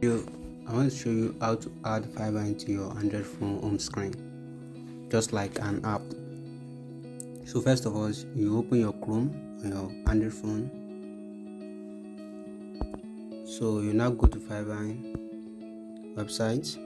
You, I want to show you how to add Filevine to your Android phone home screen, just like an app. So first of all, you open your Chrome on your Android phone. So you now go to Filevine website.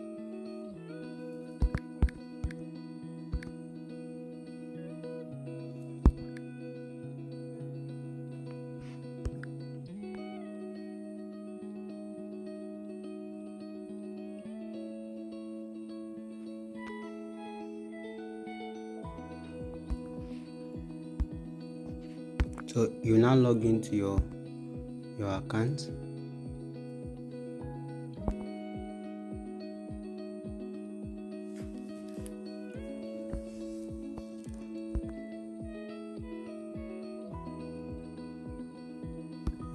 So you now log into your account.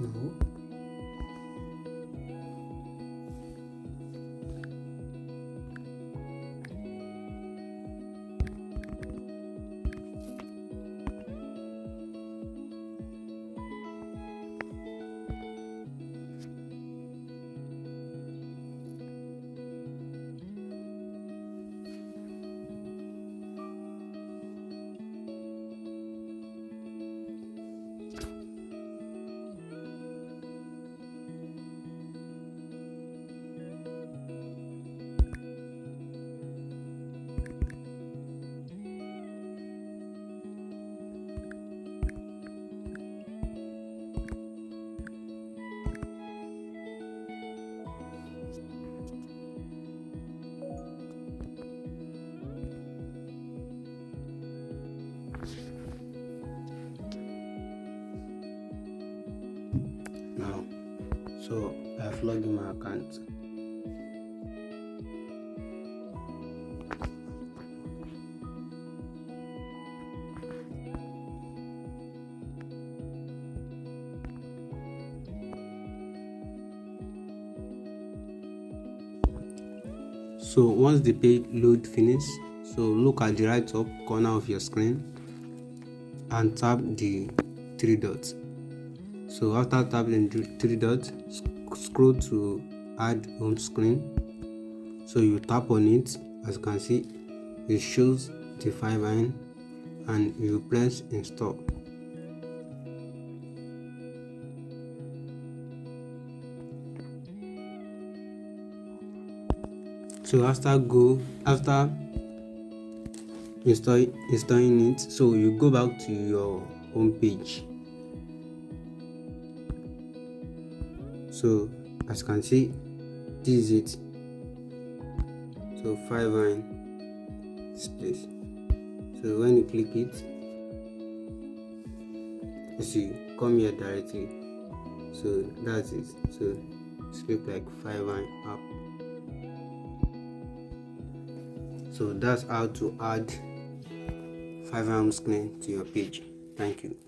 No. Now, so I've logged in my account. So once the page load finish, so look at the right top corner of your screen and tap the three dots. So after tapping the three dots, scroll to add home screen. So you tap on it. As you can see, it shows the Filevine and you press install. So after installing it, so you go back to your home page. So as you can see, this is it. So Filevine displays. So when you click it, you see come here directly. So that's it. So it's look like Filevine app. So that's how to add Filevine home screen to your page. Thank you.